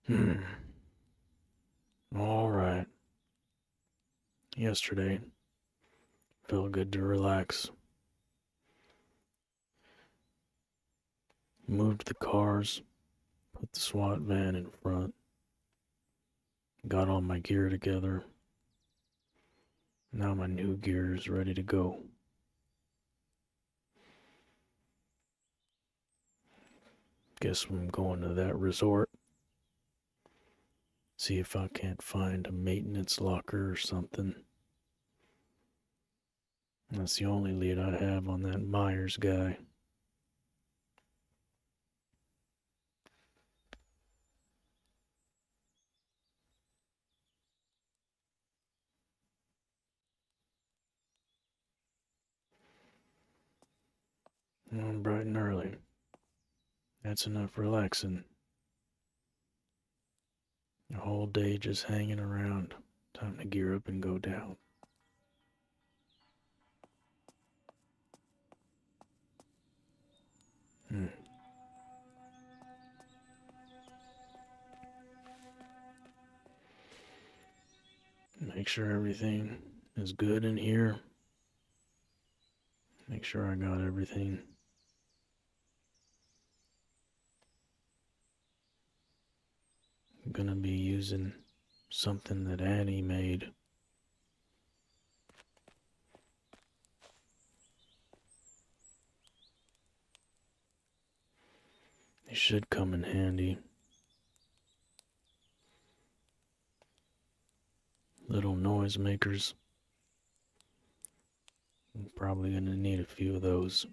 Hmm. All right. Yesterday, felt good to relax. Moved the cars, put the SWAT van in front, got all my gear together. Now my new gear is ready to go. Guess I'm going to that resort. See if I can't find a maintenance locker or something. That's the only lead I have on that Meyers guy. Well, bright and early. That's enough relaxing. A whole day just hanging around. Time to gear up and go down. Hmm. Make sure everything is good in here. Make sure I got everything. I'm gonna be using something that Annie made. They should come in handy. Little noise makers. I'm probably gonna need a few of those.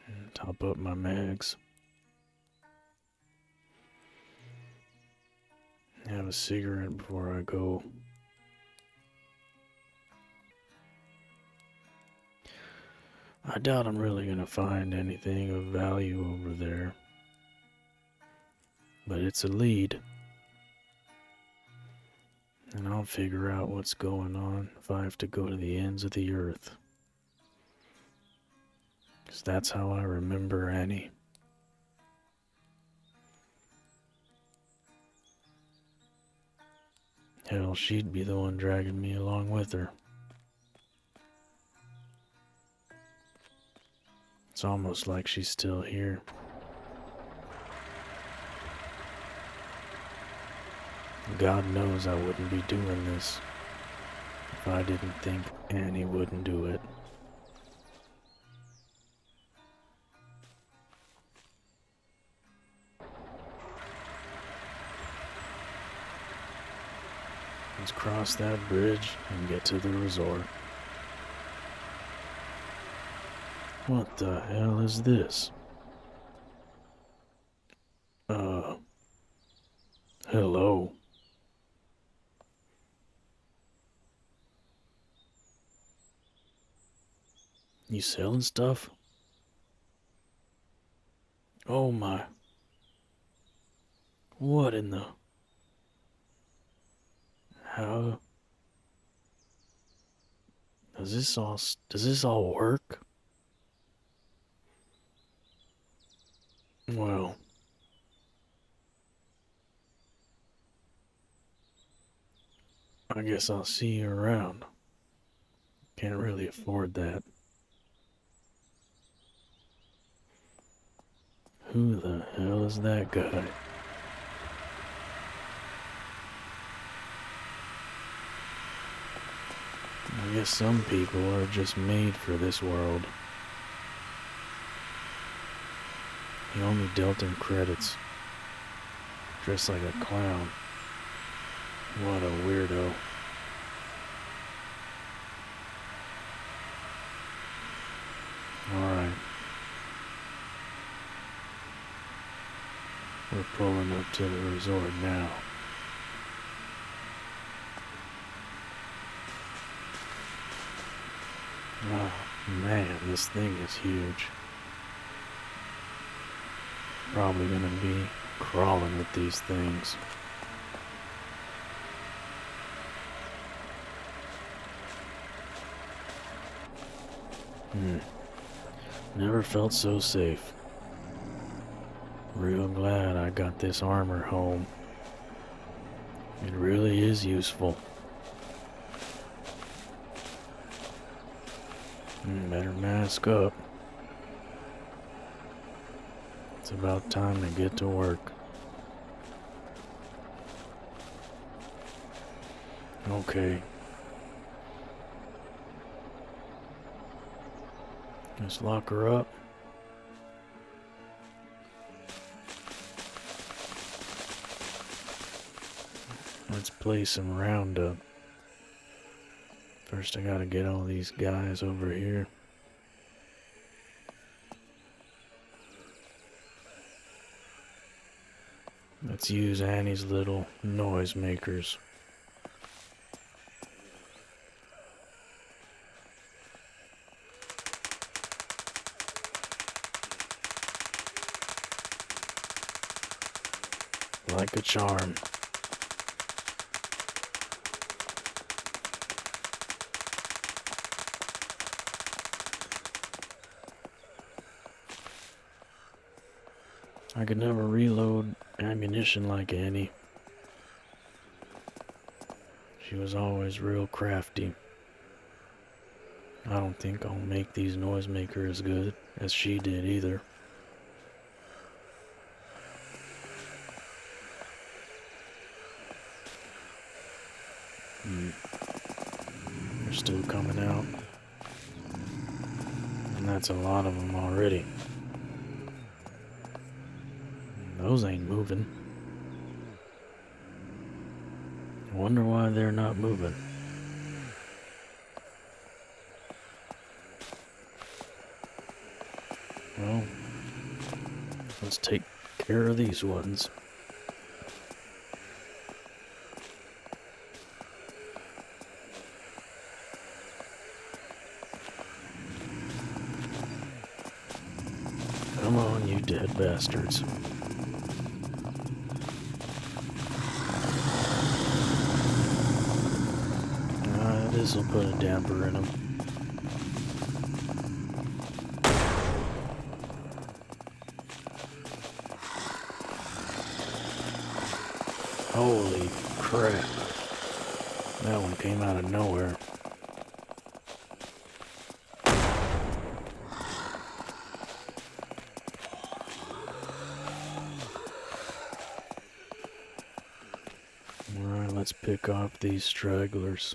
And top up my mags. Have a cigarette before I go. I doubt I'm really gonna find anything of value over there. But it's a lead. And I'll figure out what's going on if I have to go to the ends of the earth. 'Cause that's how I remember Annie. Hell, she'd be the one dragging me along with her. It's almost like she's still here. God knows I wouldn't be doing this if I didn't think Annie wouldn't do it. Let's cross that bridge and get to the resort. What the hell is this? Hello. You selling stuff? Oh my. What in the... How... Does this all work? Well... I guess I'll see you around. Can't really afford that. Who the hell is that guy? I guess some people are just made for this world. He only dealt him credits. Dressed like a clown. What a weirdo. Alright. We're pulling up to the resort now. Oh man, this thing is huge. Probably gonna be crawling with these things. Never felt so safe. Real glad I got this armor home. It really is useful. Better mask up. It's about time to get to work. Okay. Let's lock her up. Let's play some Roundup. First I gotta get all these guys over here. Let's use Annie's little noisemakers. Like a charm. I could never reload ammunition like Annie. She was always real crafty. I don't think I'll make these noisemakers as good as she did either. They're still coming out. And that's a lot of them already. Those ain't moving. I wonder why they're not moving. Well, let's take care of these ones. Come on, you dead bastards. This'll put a damper in them. Holy crap. That one came out of nowhere. Alright, let's pick off these stragglers.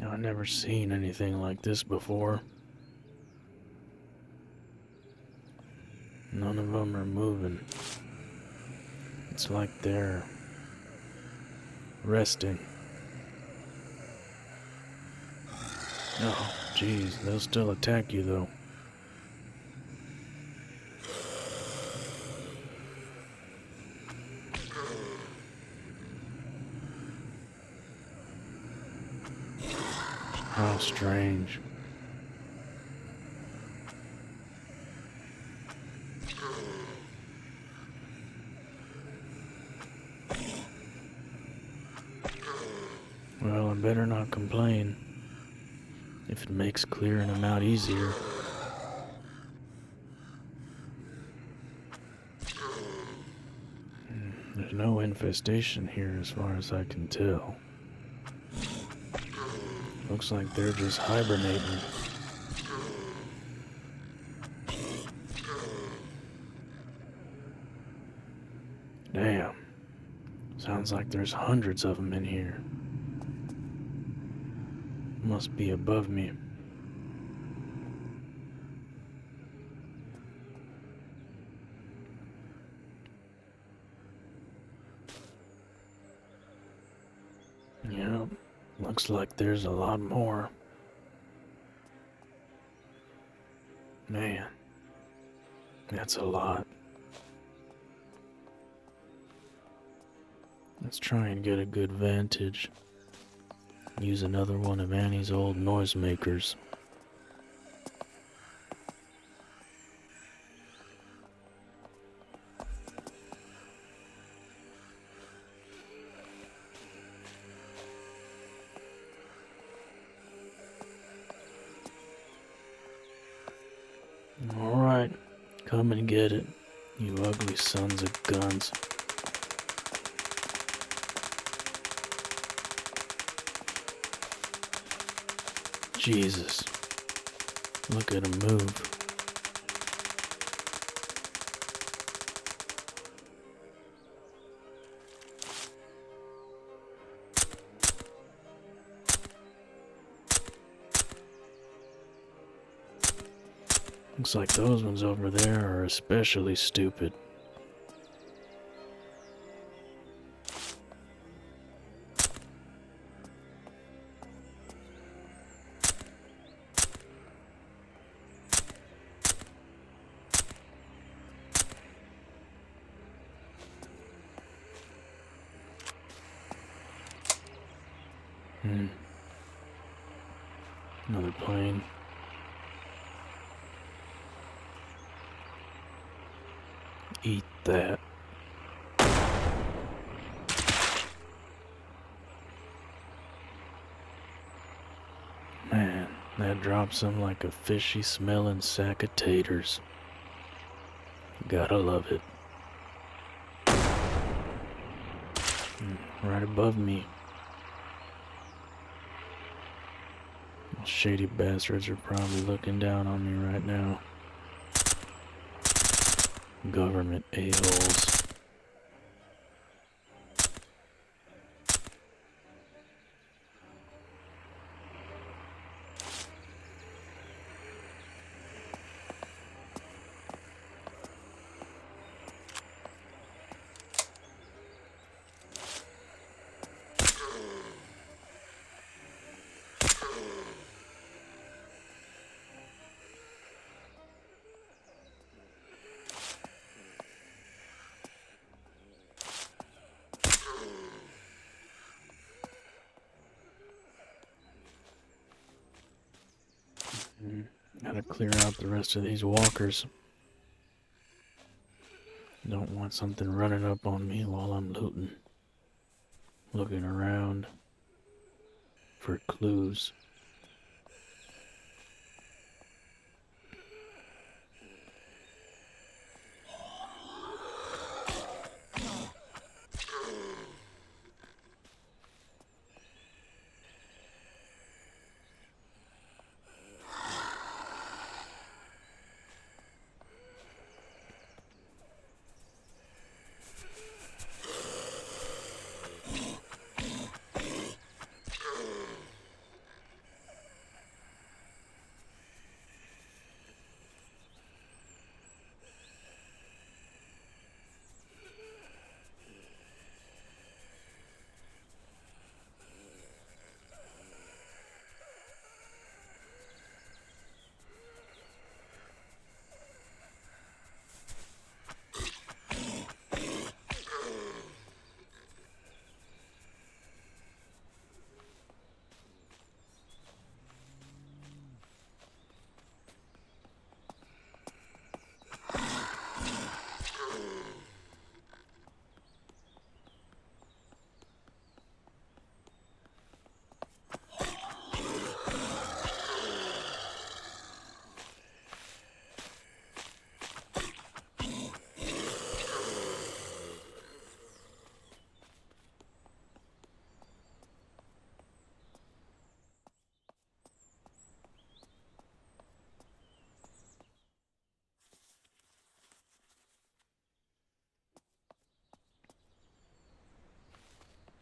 I've never seen anything like this before. None of them are moving. It's like they're resting. Oh, geez, they'll still attack you though. How strange. Well, I better not complain if it makes clearing them out easier. There's no infestation here as far as I can tell. Looks like they're just hibernating. Damn. Sounds like there's hundreds of them in here. Must be above me. Yep, looks like there's a lot more. Man, that's a lot. Let's try and get a good vantage. Use another one of Annie's old noisemakers. Alright, come and get it, you ugly sons of guns. Jesus, look at him move. Looks like those ones over there are especially stupid. Another plane. Eat that. Man, that drops him like a fishy smelling sack of taters. Gotta love it. Right above me. Those shady bastards are probably looking down on me right now. Government a-holes. Gotta clear out the rest of these walkers. Don't want something running up on me while I'm looting. Looking around for clues.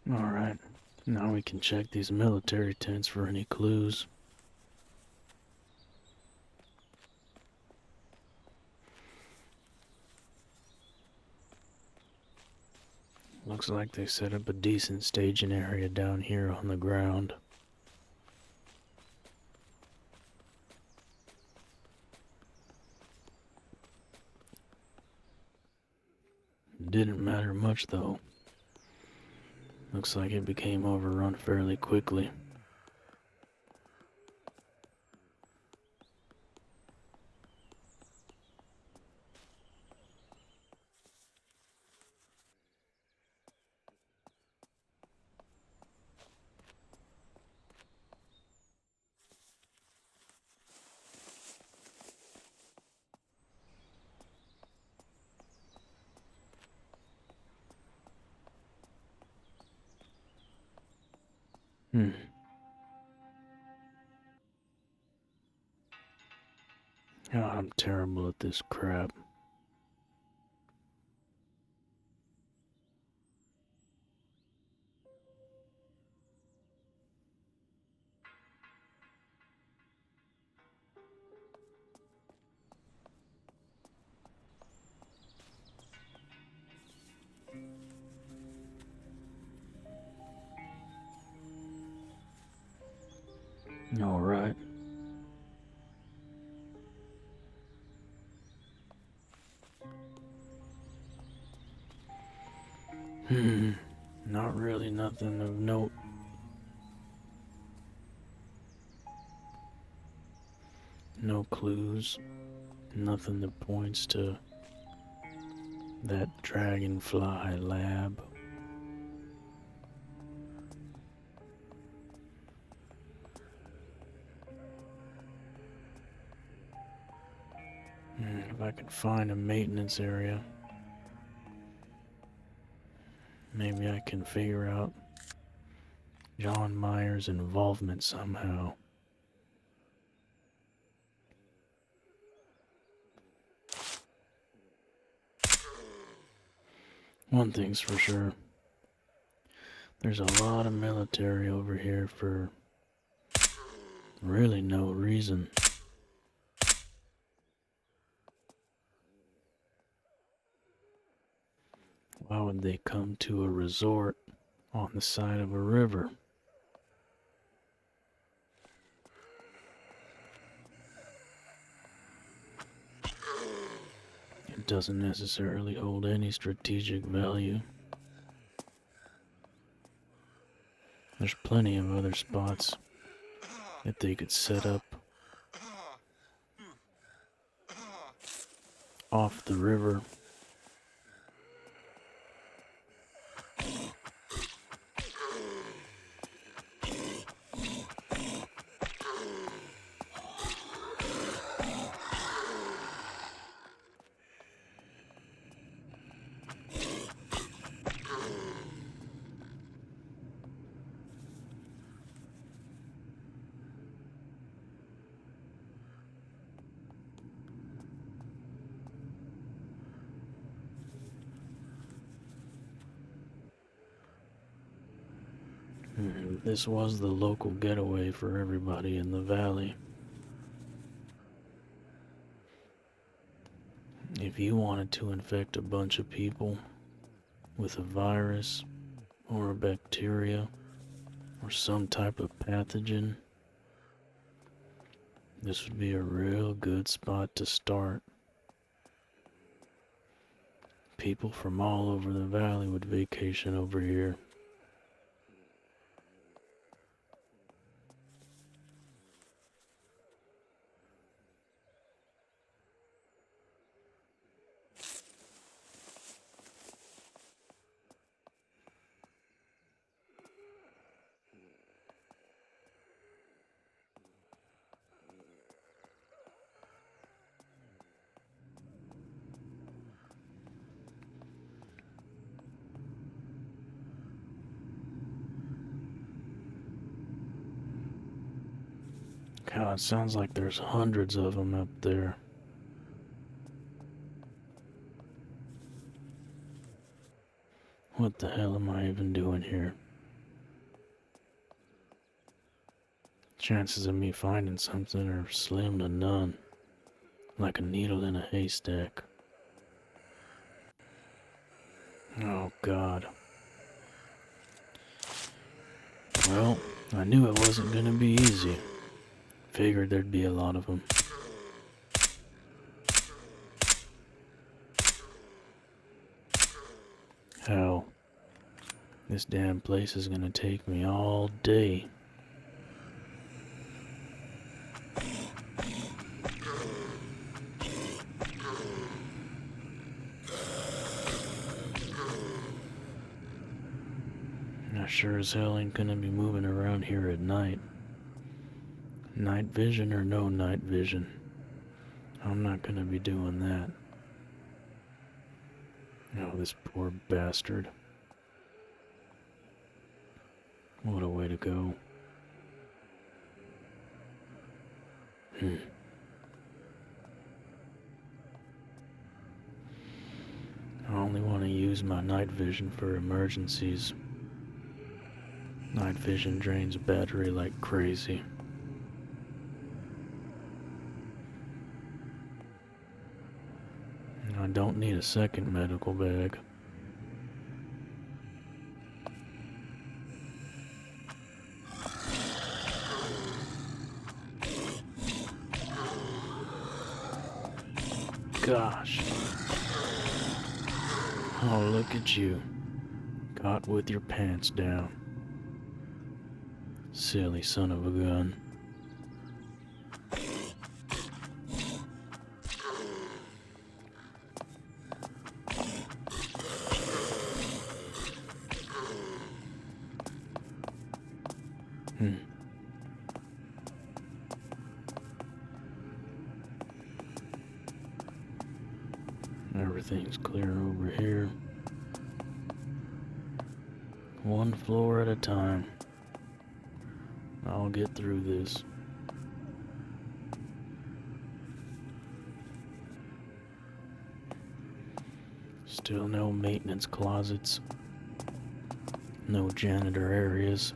Alright, now we can check these military tents for any clues. Looks like they set up a decent staging area down here on the ground. Didn't matter much though. Looks like it became overrun fairly quickly. God, I'm terrible at this crap. Alright. Not really nothing of note. No clues. Nothing that points to that dragonfly lab. If I could find a maintenance area, maybe I can figure out John Meyers' involvement somehow. One thing's for sure. There's a lot of military over here for really no reason. Why would they come to a resort on the side of a river? It doesn't necessarily hold any strategic value. There's plenty of other spots that they could set up off the river. This was the local getaway for everybody in the valley. If you wanted to infect a bunch of people with a virus or a bacteria or some type of pathogen, this would be a real good spot to start. People from all over the valley would vacation over here. God, it sounds like there's hundreds of them up there. What the hell am I even doing here? Chances of me finding something are slim to none, like a needle in a haystack. Oh, God. Well, I knew it wasn't gonna be easy. Figured there'd be a lot of them. Hell, this damn place is gonna take me all day. I sure as hell ain't gonna be moving around here at night. Night vision or no night vision, I'm not gonna be doing that. Oh, this poor bastard. What a way to go. I only want to use my night vision for emergencies. Night vision drains battery like crazy. I don't need a second medical bag. Gosh. Oh, look at you. Caught with your pants down. Silly son of a gun. Everything's clear over here. One floor at a time. I'll get through this. Still no maintenance closets. No janitor areas.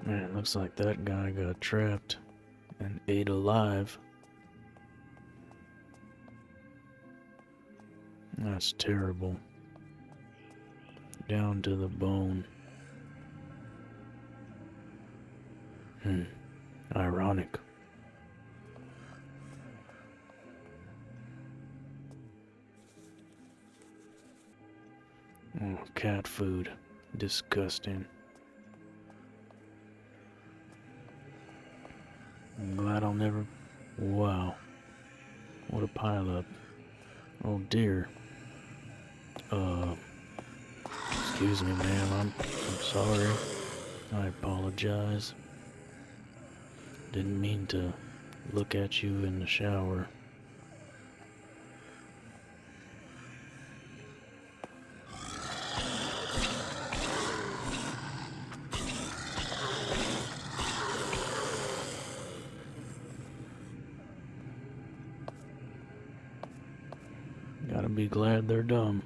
Man, looks like that guy got trapped and ate alive. That's terrible. Down to the bone. Ironic. Oh, cat food. Disgusting. I'm glad I'll never... Wow. What a pileup. Oh dear. Excuse me, ma'am. I'm sorry. I apologize. Didn't mean to look at you in the shower. Gotta be glad they're dumb.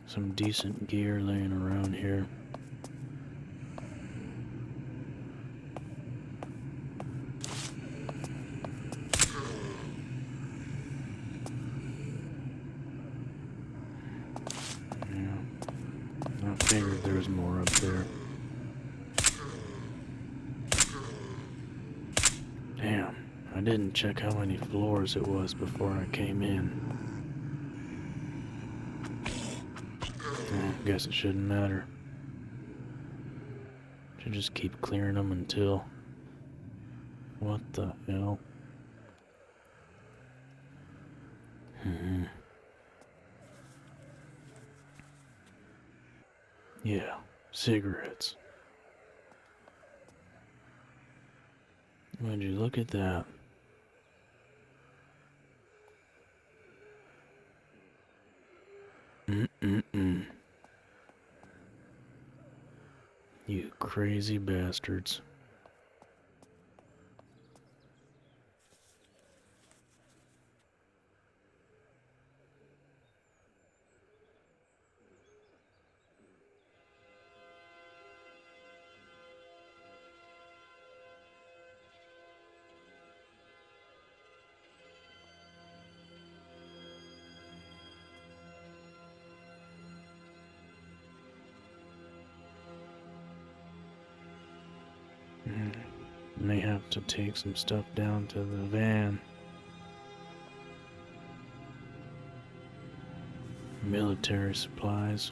Some decent gear laying around here. Yeah, I figured there was more up there. Damn, I didn't check how many floors it was before I came in. Guess it shouldn't matter. Should just keep clearing them until... What the hell? Yeah, cigarettes. Would you look at that? You crazy bastards. May have to take some stuff down to the van. Military supplies.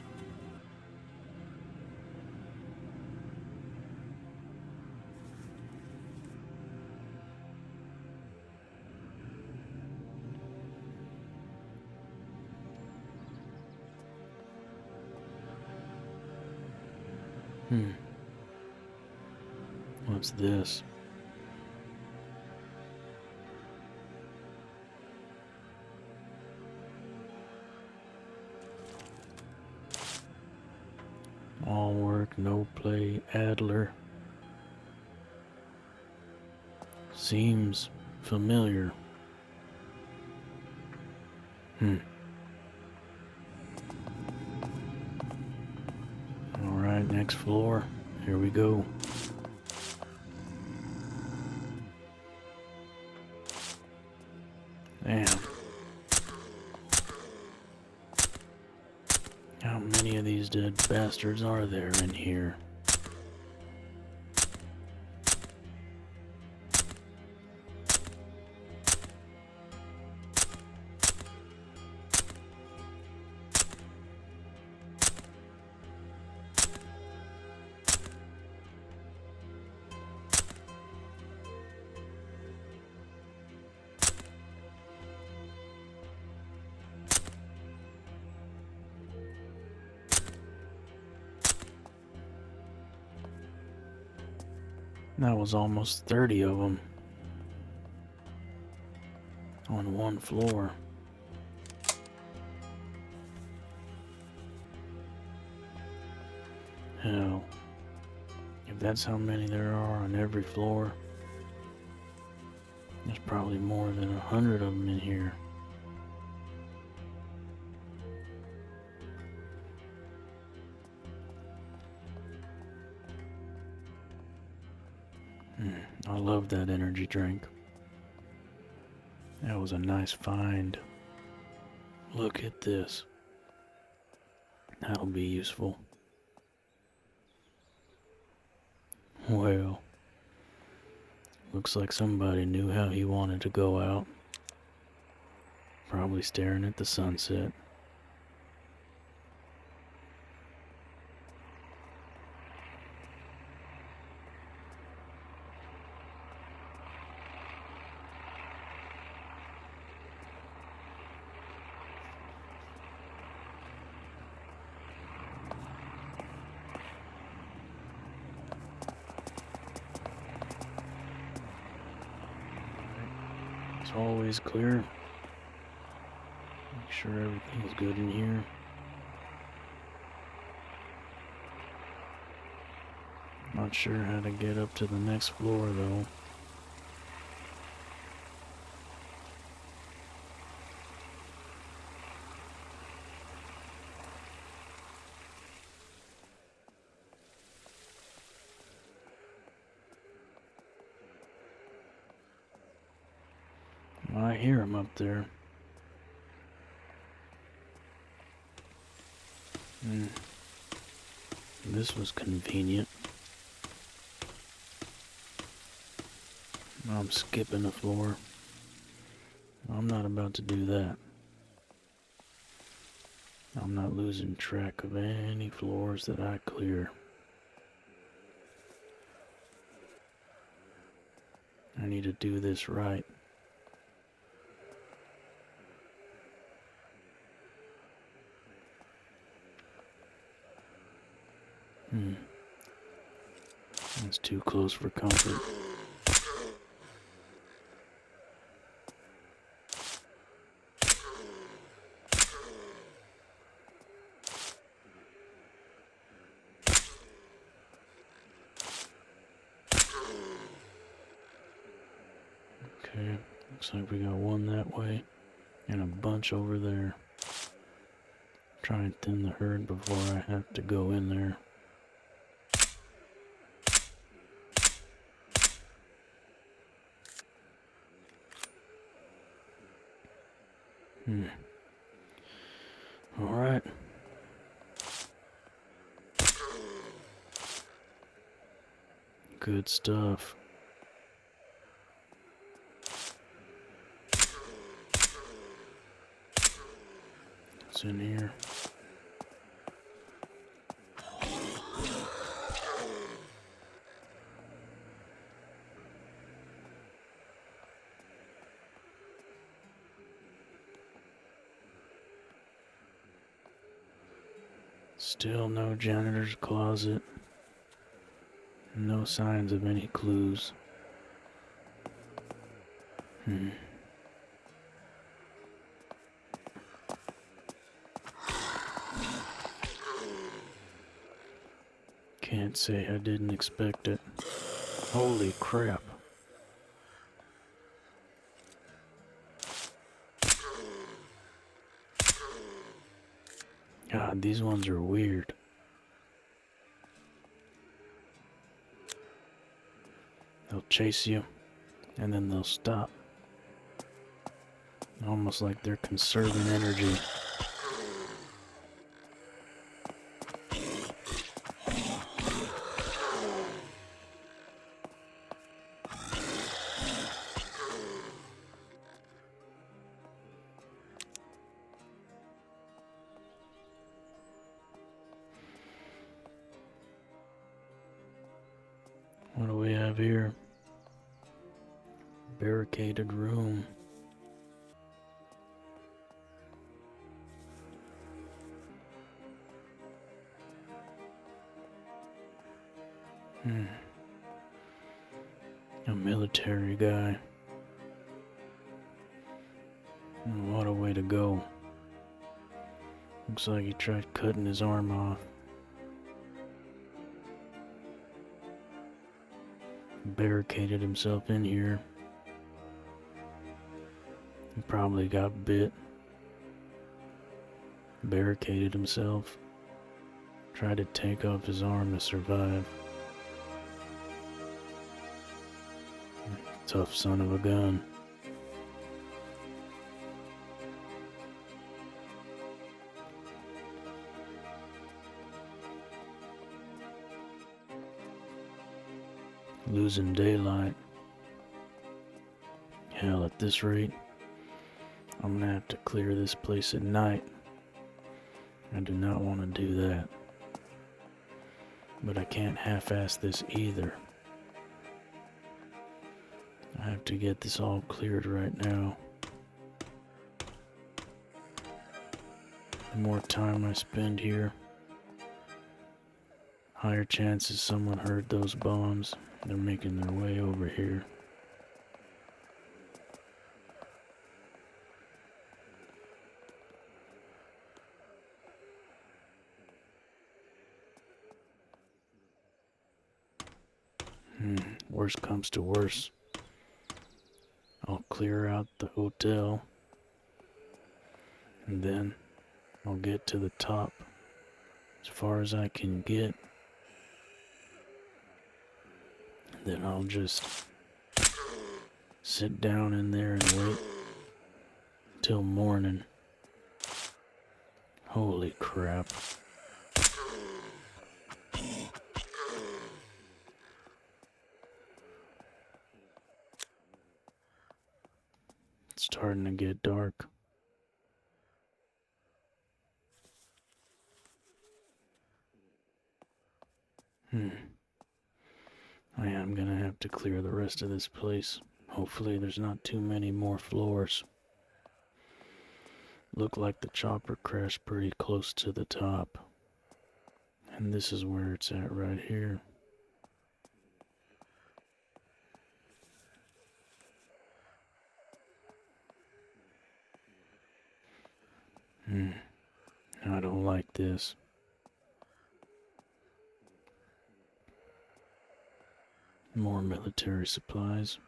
What's this? All work, no play, Adler. Seems familiar. Alright, next floor. Here we go. Damn. How many of these dead bastards are there in here? That was almost 30 of them on one floor. Hell, if that's how many there are on every floor, there's probably more than 100 of them in here. I love that energy drink. That was a nice find. Look at this. That'll be useful. Well, looks like somebody knew how he wanted to go out. Probably staring at the sunset. It's always clear. Make sure everything's good in here. Not sure how to get up to the next floor though. I hear him up there. This was convenient. I'm skipping the floor. I'm not about to do that. I'm not losing track of any floors that I clear. I need to do this right. It's too close for comfort. Okay, looks like we got one that way and a bunch over there. Try and thin the herd before I have to go in there. Alright. Good stuff. What's in here? Still no janitor's closet. No signs of any clues. Can't say I didn't expect it. Holy crap. God, these ones are weird. They'll chase you, and then they'll stop. Almost like they're conserving energy. What do we have here? Barricaded room. A military guy. What a way to go. Looks like he tried cutting his arm off. Barricaded himself in here. He probably got bit. Barricaded himself. Tried to take off his arm to survive. Tough son of a gun. Losing daylight. Hell, at this rate, I'm gonna have to clear this place at night. I do not want to do that. But I can't half-ass this either. I have to get this all cleared right now. The more time I spend here, higher chances someone heard those bombs. They're making their way over here. Worst comes to worst, I'll clear out the hotel, and then I'll get to the top as far as I can get. Then I'll just sit down in there and wait till morning. Holy crap. It's starting to get dark. I am gonna have to clear the rest of this place. Hopefully there's not too many more floors. Looked like the chopper crashed pretty close to the top. And this is where it's at right here. I don't like this. More military supplies.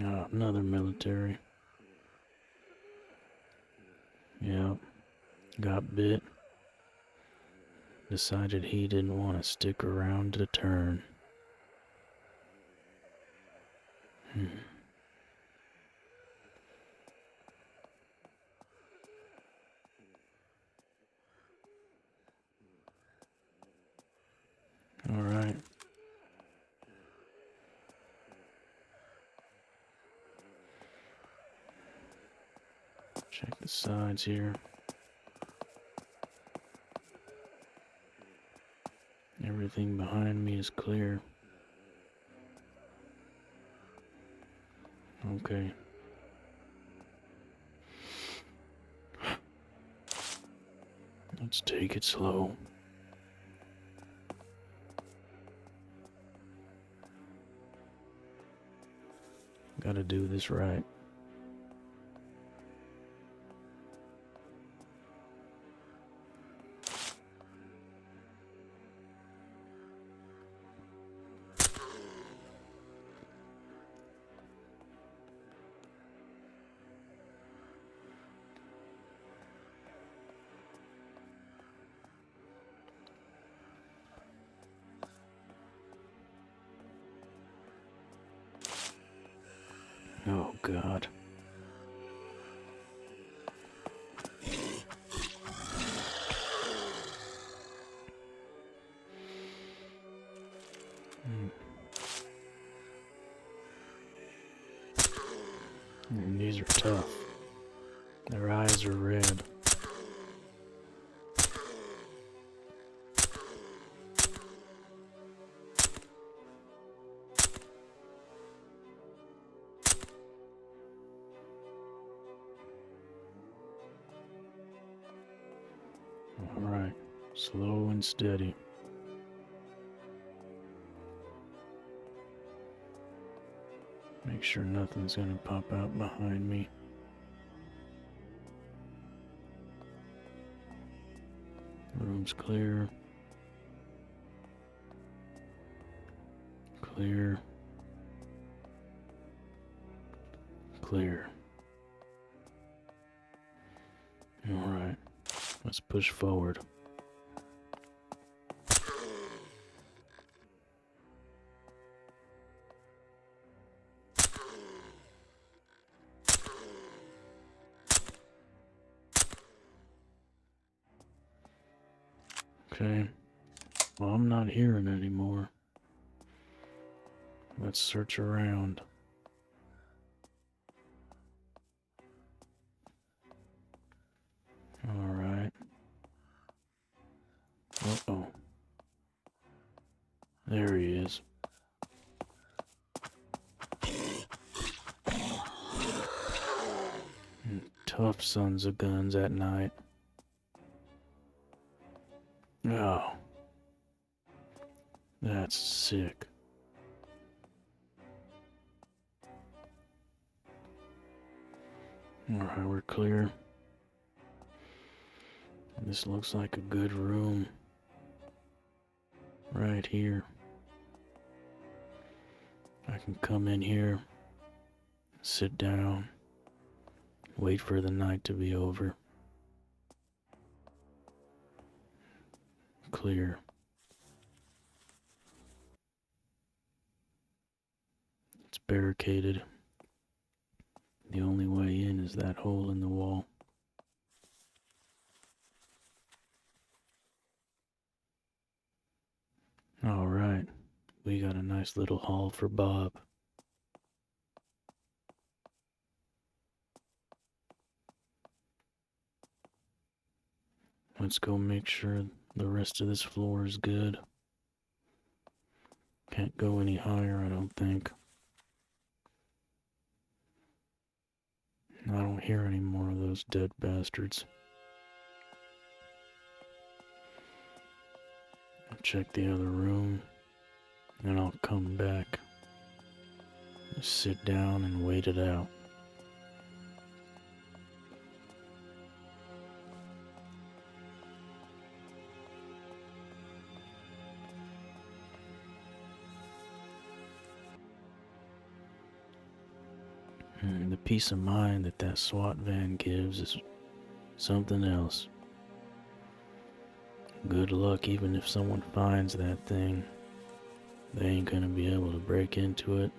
Oh, another military. Yep. Got bit. Decided he didn't want to stick around to turn. Alright. Check the sides here. Everything behind me is clear. Okay. Let's take it slow. Gotta do this right. Oh, God. These are tough. Their eyes are red. Alright, slow and steady. Make sure nothing's gonna pop out behind me. Room's clear. Clear. Clear. Alright, let's push forward. Okay, well, I'm not hearing anymore. Let's search around. Alright. Uh-oh. There he is. Tough sons of guns at night. Oh. That's sick. Alright, we're clear. This looks like a good room. Right here. I can come in here, sit down, wait for the night to be over. Clear. It's barricaded. The only way in is that hole in the wall. Alright, we got a nice little haul for Bob. Let's go make sure the rest of this floor is good. Can't go any higher, I don't think. I don't hear any more of those dead bastards. I'll check the other room, and I'll come back. Just sit down and wait it out. The peace of mind that that SWAT van gives is something else. Good luck, even if someone finds that thing. They ain't gonna be able to break into it.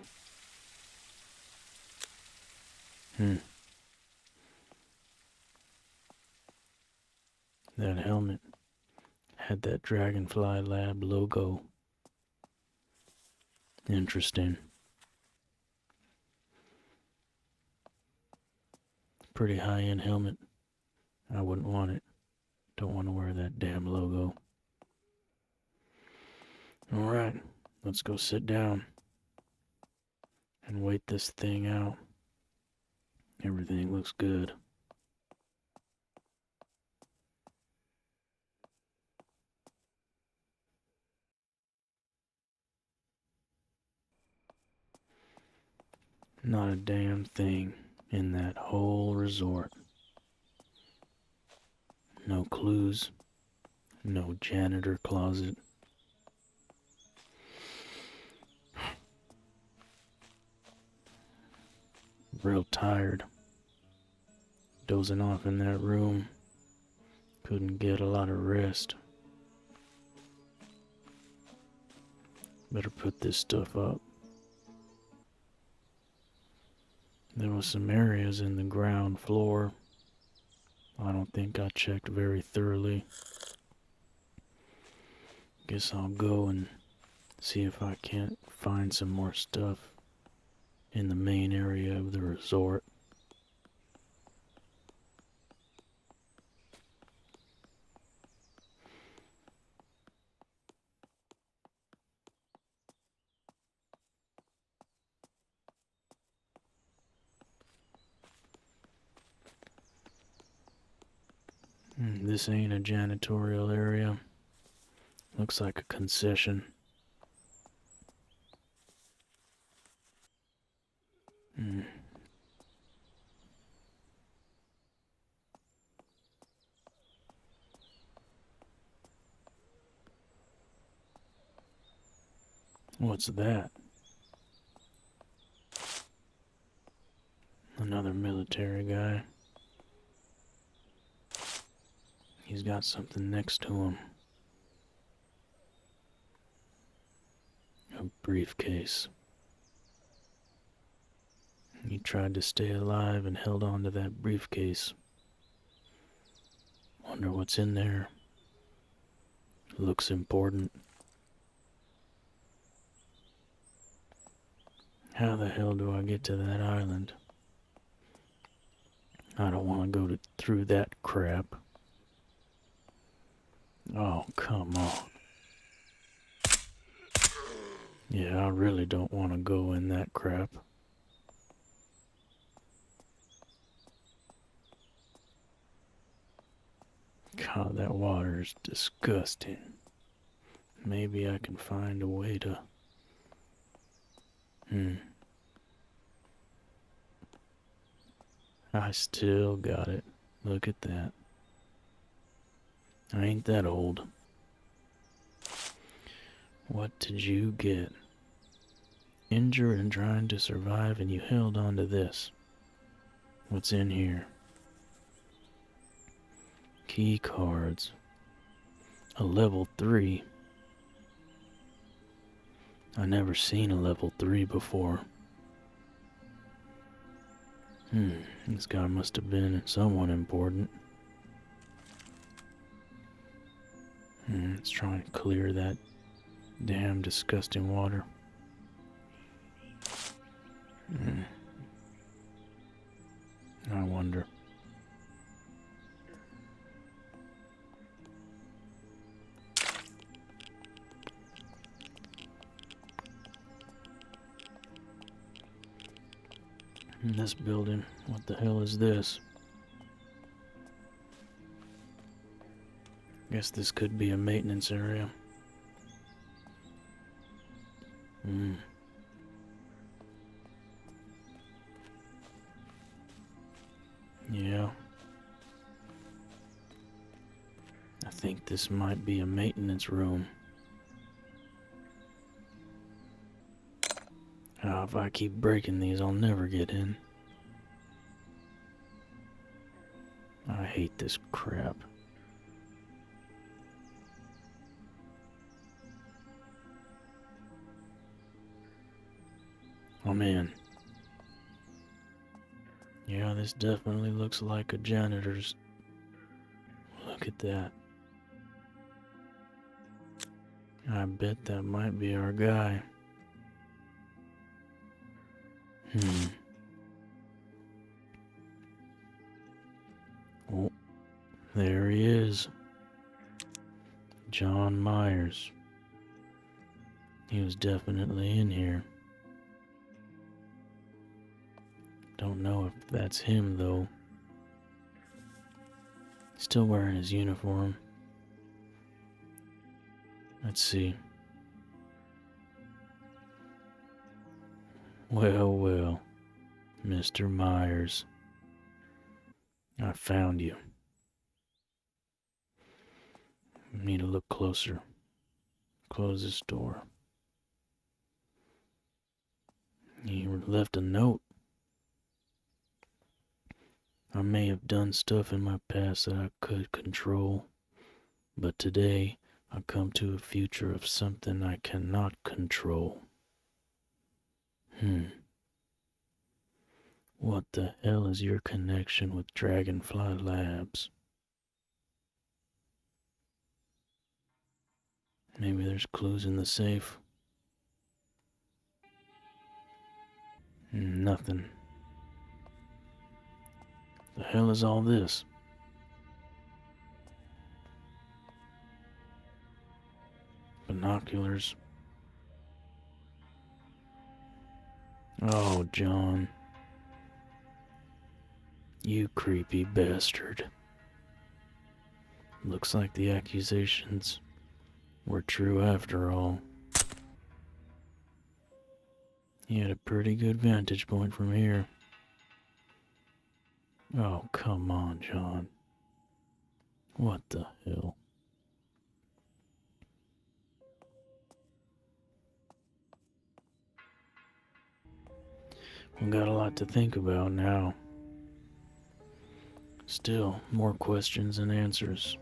That helmet had that Dragonfly Lab logo. Interesting. Pretty high-end helmet. I wouldn't want it. Don't want to wear that damn logo. Alright, let's go sit down and wait this thing out. Everything looks good. Not a damn thing in that whole resort. No clues. No janitor closet. Real tired. Dozing off in that room. Couldn't get a lot of rest. Better put this stuff up. There was some areas in the ground floor I don't think I checked very thoroughly. Guess I'll go and see if I can't find some more stuff in the main area of the resort. This ain't a janitorial area. Looks like a concession. What's that? Another military guy. He's got something next to him. A briefcase. He tried to stay alive and held on to that briefcase. Wonder what's in there. Looks important. How the hell do I get to that island? I don't want to go through that crap. Oh, come on. Yeah, I really don't want to go in that crap. God, that water is disgusting. Maybe I can find a way to... I still got it. Look at that. I ain't that old. What did you get? Injured and trying to survive, and you held on to this. What's in here? Key cards. A level 3. I never seen a level 3 before. This guy must have been someone important. Let's try and clear that damn disgusting water. I wonder. This building, what the hell is this? Guess this could be a maintenance area. Yeah. I think this might be a maintenance room. If I keep breaking these, I'll never get in. I hate this crap. I'm in. Yeah, this definitely looks like a janitor's. Look at that. I bet that might be our guy. Oh, there he is. John Meyers. He was definitely in here. Don't know if that's him, though. Still wearing his uniform. Let's see. Well, Mr. Myers. I found you. Need to look closer. Close this door. You left a note. I may have done stuff in my past that I could control, but today I come to a future of something I cannot control. What the hell is your connection with Dragonfly Labs? Maybe there's clues in the safe. Nothing. The hell is all this? Binoculars. Oh, John. You creepy bastard. Looks like the accusations were true after all. He had a pretty good vantage point from here. Oh, come on, John. What the hell? We got a lot to think about now. Still, more questions than answers.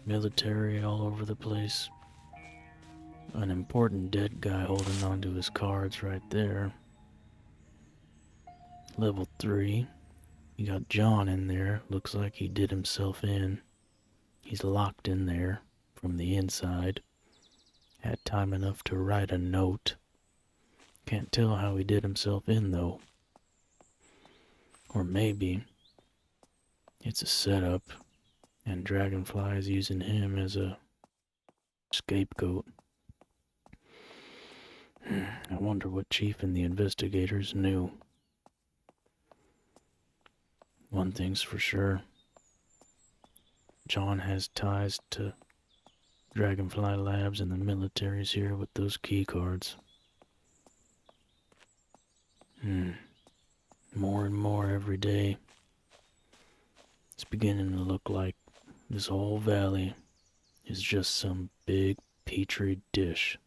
Military all over the place. An important dead guy holding onto his cards right there. Level 3. You got John in there. Looks like he did himself in. He's locked in there from the inside. Had time enough to write a note. Can't tell how he did himself in, though. Or maybe it's a setup, and Dragonfly is using him as a scapegoat. I wonder what Chief and the investigators knew. One thing's for sure. John has ties to Dragonfly Labs, and the military's here with those key cards. More and more every day. It's beginning to look like this whole valley is just some big petri dish